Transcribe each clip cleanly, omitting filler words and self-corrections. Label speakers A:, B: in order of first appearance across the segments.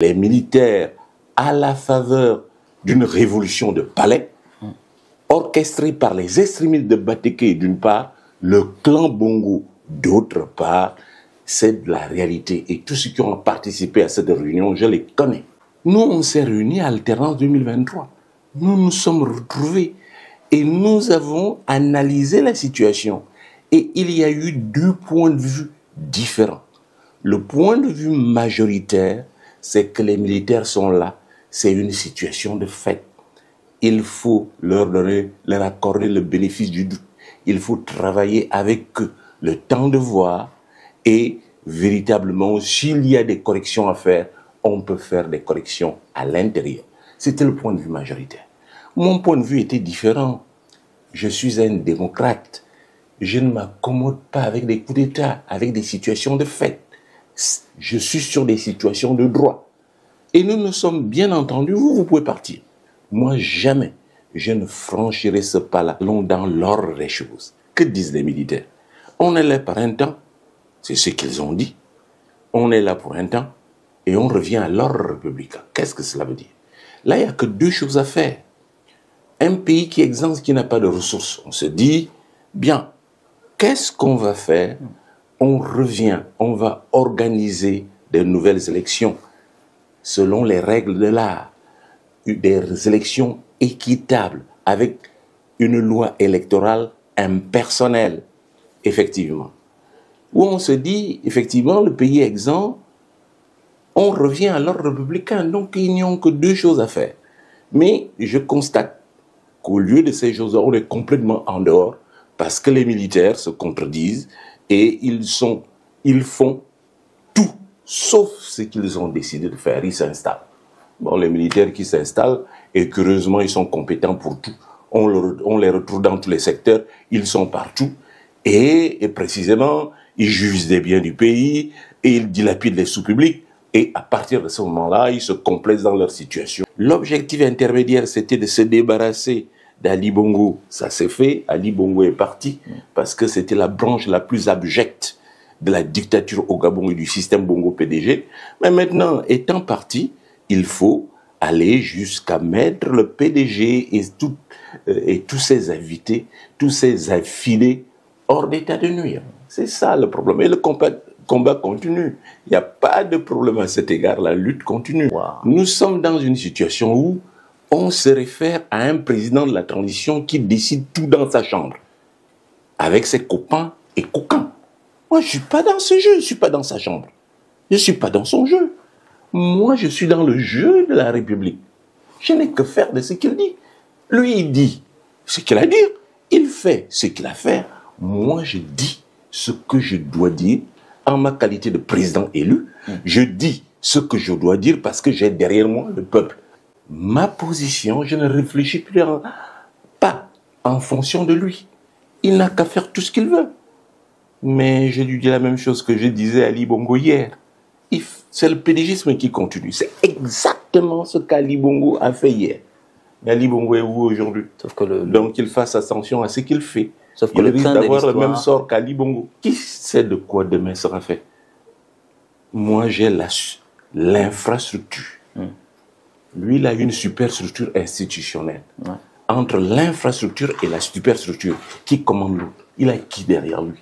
A: Les militaires, à la faveur d'une révolution de palais, orchestrée par les extrémistes de Batéké d'une part, le clan Bongo d'autre part, c'est de la réalité. Et tous ceux qui ont participé à cette réunion, je les connais. Nous, on s'est réunis à Alternance 2023. Nous nous sommes retrouvés et nous avons analysé la situation. Et il y a eu deux points de vue différents. Le point de vue majoritaire, c'est que les militaires sont là. C'est une situation de fait. Il faut leur accorder le bénéfice du doute. Il faut travailler avec eux, le temps de voir, et véritablement, s'il y a des corrections à faire, on peut faire des corrections à l'intérieur. C'était le point de vue majoritaire. Mon point de vue était différent. Je suis un démocrate. Je ne m'accommode pas avec des coups d'État, avec des situations de fait. Je suis sur des situations de droit. Et nous nous sommes bien entendus, vous pouvez partir. Moi, jamais, je ne franchirai ce pas-là. Allons dans l'ordre des choses. Que disent les militaires? On est là par un temps, c'est ce qu'ils ont dit. On est là pour un temps et on revient à l'ordre républicain. Qu'est-ce que cela veut dire? Là, il n'y a que deux choses à faire. Un pays qui est exsangue, qui n'a pas de ressources, on se dit, bien, qu'est-ce qu'on va faire? On revient, on va organiser de nouvelles élections selon les règles de l'art, des élections équitables avec une loi électorale impersonnelle, effectivement. Où on se dit, effectivement, le pays est exempt, on revient à l'ordre républicain, donc il n'y a que deux choses à faire. Mais je constate qu'au lieu de ces choses-là, on est complètement en dehors, parce que les militaires se contredisent et ils font tout, sauf ce qu'ils ont décidé de faire, ils s'installent. Bon, les militaires qui s'installent, et curieusement, ils sont compétents pour tout. On les retrouve dans tous les secteurs, ils sont partout, et précisément, ils jugent des biens du pays, et ils dilapident les sous publics, et à partir de ce moment-là, ils se complaisent dans leur situation. L'objectif intermédiaire, c'était de se débarrasser d'Ali Bongo. Ça s'est fait, Ali Bongo est parti, parce que c'était la branche la plus abjecte de la dictature au Gabon et du système Bongo PDG. Mais maintenant, étant parti, il faut aller jusqu'à mettre le PDG et tous ses invités, tous ses affiliés hors d'état de nuire. C'est ça le problème. Et le combat continue. Il n'y a pas de problème à cet égard. La lutte continue. Wow. Nous sommes dans une situation où on se réfère à un président de la transition qui décide tout dans sa chambre, avec ses copains et coquins. Moi, je ne suis pas dans ce jeu, je ne suis pas dans sa chambre. Je ne suis pas dans son jeu. Moi, je suis dans le jeu de la République. Je n'ai que faire de ce qu'il dit. Lui, il dit ce qu'il a à dire. Il fait ce qu'il a à faire. Moi, je dis ce que je dois dire en ma qualité de président élu. Je dis ce que je dois dire parce que j'ai derrière moi le peuple. Ma position, je ne réfléchis plus pas en fonction de lui. Il n'a qu'à faire tout ce qu'il veut. Mais je lui dis la même chose que je disais à Ali Bongo hier. C'est le pédégisme qui continue. C'est exactement ce qu'Ali Bongo a fait hier. Mais Ali Bongo est où aujourd'hui? Donc qu'il fasse attention à ce qu'il fait.
B: Sauf que
A: il risque d'avoir le même sort qu'Ali Bongo. Qui sait de quoi demain sera fait? Moi, j'ai l'infrastructure. Lui, il a une superstructure institutionnelle. Entre l'infrastructure et la superstructure, qui commande l'autre? Il a qui derrière lui?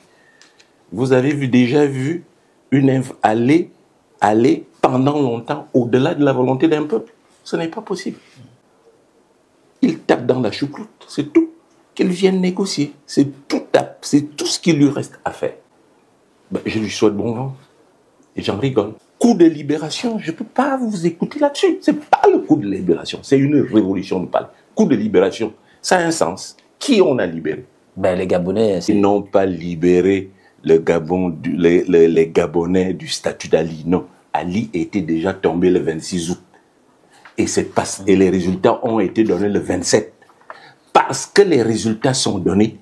A: Vous avez déjà vu une aller pendant longtemps au-delà de la volonté d'un peuple? Ce n'est pas possible. Il tape dans la choucroute, c'est tout. Qu'il vienne négocier, c'est tout ce qu'il lui reste à faire. Ben, je lui souhaite bon vent. Et j'en rigole. Coup de libération, je ne peux pas vous écouter là-dessus. Ce n'est pas le coup de libération, c'est une révolution de palais. Coup de libération, ça a un sens. Qui on a libéré?
B: Ben, les Gabonais.
A: Ils n'ont pas libéré le Gabon, les Gabonais du statut d'Ali. Non, Ali était déjà tombé le 26 août. Et les résultats ont été donnés le 27. Parce que les résultats sont donnés,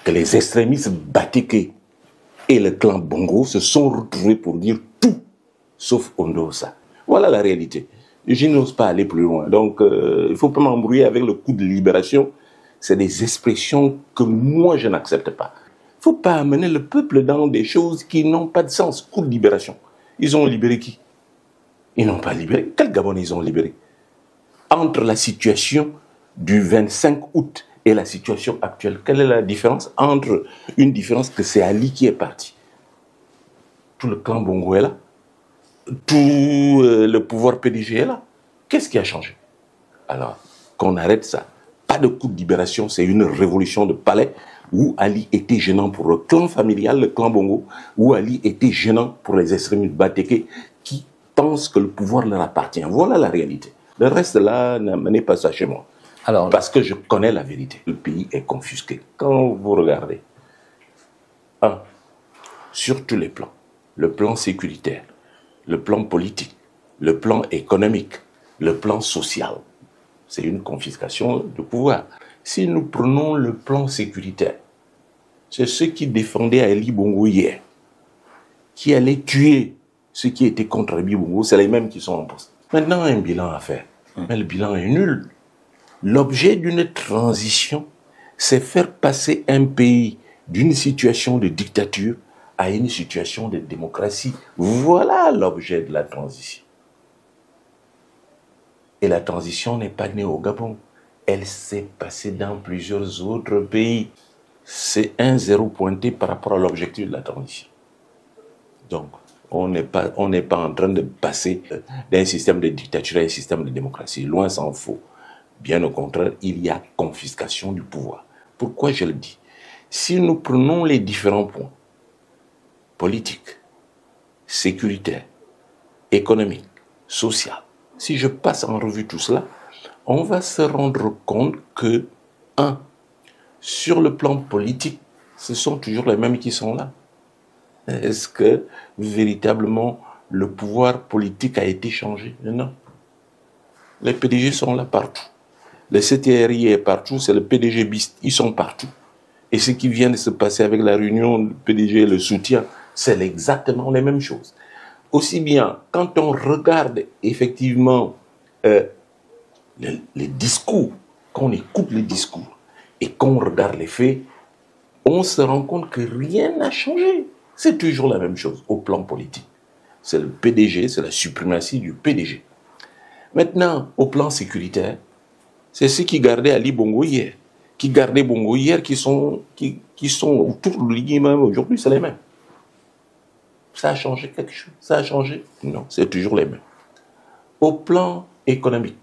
A: que les extrémistes Batéké et le clan Bongo se sont retrouvés pour dire tout, sauf Ondosa. Voilà la réalité. Je n'ose pas aller plus loin. Donc, il ne faut pas m'embrouiller avec le coup de libération. C'est des expressions que moi, je n'accepte pas. Il ne faut pas amener le peuple dans des choses qui n'ont pas de sens. Coup de libération. Ils ont libéré qui? Ils n'ont pas libéré. Quel Gabonais ils ont libéré? Entre la situation du 25 août et la situation actuelle, quelle est la différence? Entre une différence que c'est Ali qui est parti. Tout le clan Bongo est là. Tout le pouvoir PDG est là. Qu'est-ce qui a changé? Alors, qu'on arrête ça. Pas de coup de libération, c'est une révolution de palais où Ali était gênant pour le clan familial, le clan Bongo, où Ali était gênant pour les extrémistes Bateke qui pensent que le pouvoir leur appartient. Voilà la réalité. Le reste là, n'amenez pas ça chez moi. Alors, parce que je connais la vérité. Le pays est confisqué. Quand vous regardez, sur tous les plans, le plan sécuritaire, le plan politique, le plan économique, le plan social, c'est une confiscation de pouvoir. Si nous prenons le plan sécuritaire, c'est ceux qui défendaient Ali Bongo hier, qui allaient tuer ceux qui étaient contre Ali Bongo, c'est les mêmes qui sont en poste. Maintenant, un bilan à faire. Mais le bilan est nul. L'objet d'une transition, c'est faire passer un pays d'une situation de dictature à une situation de démocratie. Voilà l'objet de la transition. Et la transition n'est pas née au Gabon. Elle s'est passée dans plusieurs autres pays. C'est un zéro pointé par rapport à l'objectif de la transition. Donc, on n'est pas en train de passer d'un système de dictature à un système de démocratie. Loin s'en faut. Bien au contraire, il y a confiscation du pouvoir. Pourquoi je le dis? Si nous prenons les différents points, politiques, sécuritaires, économiques, sociaux, si je passe en revue tout cela, on va se rendre compte que, sur le plan politique, ce sont toujours les mêmes qui sont là. Est-ce que, véritablement, le pouvoir politique a été changé? Non. Les PDG sont là partout. Le CTRI est partout, c'est le PDG BIST, ils sont partout. Et ce qui vient de se passer avec la réunion du PDG et le soutien, c'est exactement les mêmes choses. Aussi bien, quand on regarde effectivement les discours, quand on écoute les discours et qu'on regarde les faits, on se rend compte que rien n'a changé. C'est toujours la même chose au plan politique. C'est le PDG, c'est la suprématie du PDG. Maintenant, au plan sécuritaire, c'est ceux qui gardaient Ali Bongo hier, qui gardaient Bongo hier, qui sont autour de lui même aujourd'hui, c'est les mêmes. Ça a changé quelque chose? Ça a changé? Non, c'est toujours les mêmes. Au plan économique,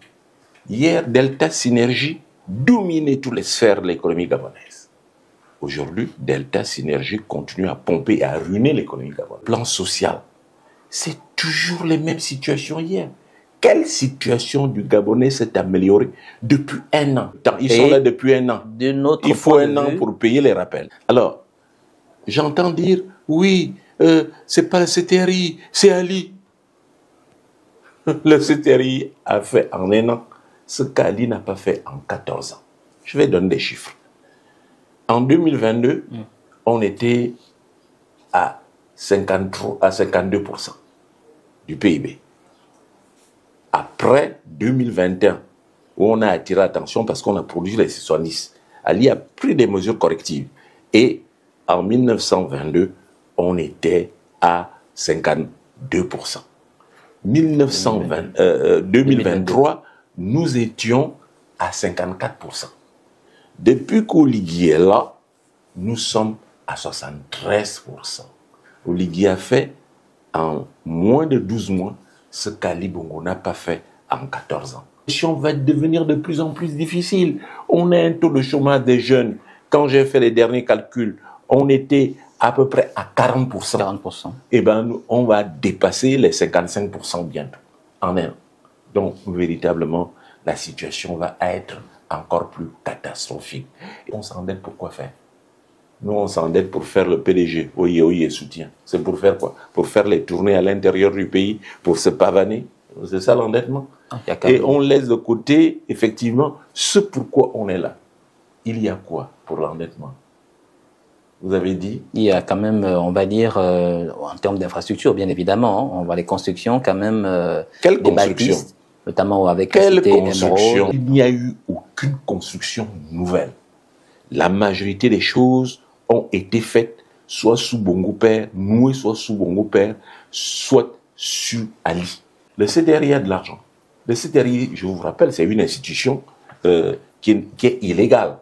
A: hier, Delta Synergie dominait toutes les sphères de l'économie gabonaise. Aujourd'hui, Delta Synergie continue à pomper et à ruiner l'économie gabonaise. Plan social, c'est toujours les mêmes situations hier. Quelle situation du Gabonais s'est améliorée depuis un an? Ils sont là depuis un an. Il faut un an pour payer les rappels. Alors, j'entends dire, oui, c'est pas le CTRI, c'est Ali. Le CTRI a fait en un an ce qu'Ali n'a pas fait en 14 ans. Je vais donner des chiffres. En 2022, on était à 52% du PIB. Après 2021, où on a attiré l'attention parce qu'on a produit les 70, Ali a pris des mesures correctives. Et en 1922, on était à 52%. 2023, nous étions à 54%. Depuis qu'Oligui est là, nous sommes à 73%. Oligui a fait en moins de 12 mois ce qu'Ali Bongo n'a pas fait en 14 ans. La situation va devenir de plus en plus difficile. On a un taux de chômage des jeunes. Quand j'ai fait les derniers calculs, on était à peu près à 40%.
B: 40%.
A: Eh bien, on va dépasser les 55% bientôt, en un an. Donc, véritablement, la situation va être encore plus catastrophique. Et on s'endette pour quoi faire? Nous, on s'endette pour faire le PDG, oye, soutien. C'est pour faire quoi? Pour faire les tournées à l'intérieur du pays, pour se pavaner. C'est ça l'endettement. Et on laisse de côté, effectivement, ce pourquoi on est là. Il y a quoi pour l'endettement? Vous avez dit?
B: Il y a quand même, on va dire, en termes d'infrastructure, bien évidemment, on voit les constructions quand même.
A: Quelle construction?
B: Notamment avec
A: quelle construction? Il n'y a eu aucune construction nouvelle. La majorité des choses ont été faites soit sous Bongo Père, nouées soit sous Bongo Père, soit sous Ali. Le CDRI a de l'argent. Le CDRI, je vous rappelle, c'est une institution qui est illégale.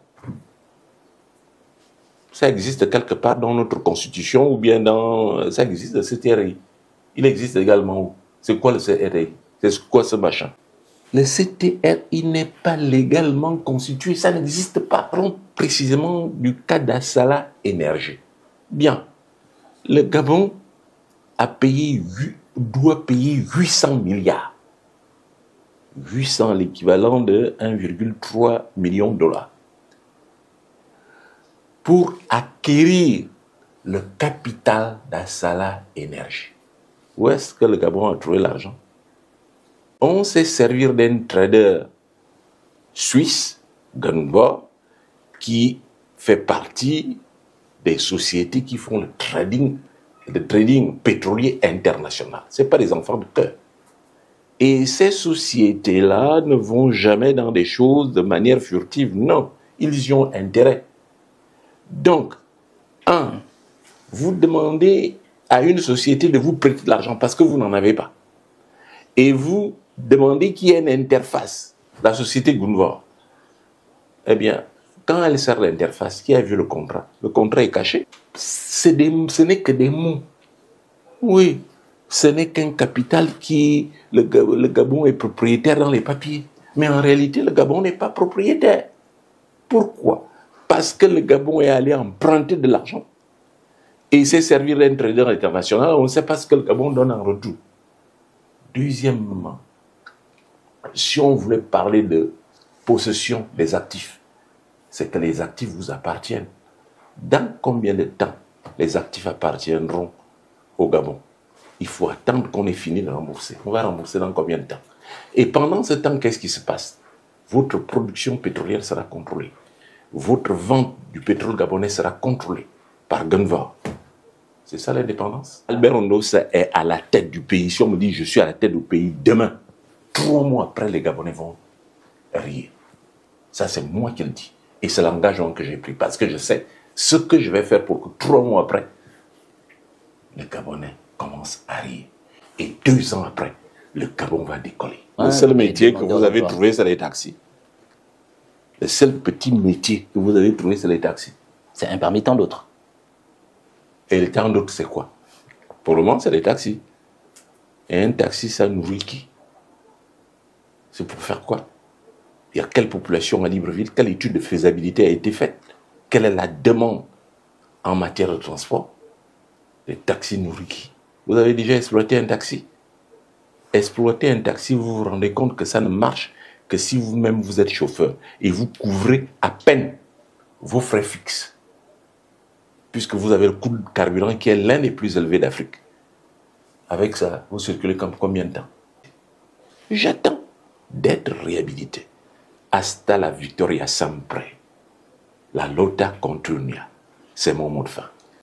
A: Ça existe quelque part dans notre constitution ou bien dans... Ça existe, le CDRI. Il existe également où? C'est quoi le CDRI? C'est quoi ce machin? Le CDRI n'est pas légalement constitué. Ça n'existe pas. Parlons précisément du cas d'Assala Énergie. Bien. Le Gabon doit payer 800 milliards. 800, l'équivalent de 1,3 million de dollars. Pour acquérir le capital d'Assala Énergie. Où est-ce que le Gabon a trouvé l'argent? On s'est servi d'un trader suisse, Gunvor, qui fait partie des sociétés qui font le trading pétrolier international. Ce n'est pas des enfants de cœur. Et ces sociétés-là ne vont jamais dans des choses de manière furtive. Non, ils y ont intérêt. Donc, vous demandez à une société de vous prêter de l'argent parce que vous n'en avez pas. Et vous demandez qu'il y ait une interface, la société Gunvor. Eh bien, quand elle sert l'interface, qui a vu le contrat? Le contrat est caché. Ce n'est que des mots. Oui, ce n'est qu'un capital qui... Le Gabon est propriétaire dans les papiers. Mais en réalité, le Gabon n'est pas propriétaire. Pourquoi? Parce que le Gabon est allé emprunter de l'argent. Et il s'est servi d'un trader international. On ne sait pas ce que le Gabon donne en retour. Deuxièmement, si on voulait parler de possession des actifs, c'est que les actifs vous appartiennent. Dans combien de temps les actifs appartiendront au Gabon? Il faut attendre qu'on ait fini de rembourser. On va rembourser dans combien de temps? Et pendant ce temps, qu'est-ce qui se passe? Votre production pétrolière sera contrôlée. Votre vente du pétrole gabonais sera contrôlée par Gunvor. C'est ça l'indépendance. Albert Ondos est à la tête du pays. Si on me dit je suis à la tête du pays demain, 3 mois après, les Gabonais vont rire. Ça, c'est moi qui le dis. Et c'est l'engagement que j'ai pris. Parce que je sais ce que je vais faire pour que 3 mois après, les Gabonais commencent à rire. Et 2 ans après, le Gabon va décoller. Le seul métier que vous avez trouvé, c'est les taxis. Le seul petit métier que vous avez trouvé, c'est les taxis.
B: C'est un parmi tant d'autres.
A: Et le tant d'autres, c'est quoi? Pour le moment, c'est les taxis. Et un taxi, ça nourrit qui? C'est pour faire quoi? Il y a quelle population à Libreville? Quelle étude de faisabilité a été faite? Quelle est la demande en matière de transport? Les taxis nourrissent qui? Vous avez déjà exploité un taxi? Exploiter un taxi, vous vous rendez compte que ça ne marche que si vous-même vous êtes chauffeur et vous couvrez à peine vos frais fixes. Puisque vous avez le coût de carburant qui est l'un des plus élevés d'Afrique. Avec ça, vous circulez comme combien de temps? J'attends d'être réhabilité. Hasta la victoria sempre. La lotta continuia. C'est mon mot de fin.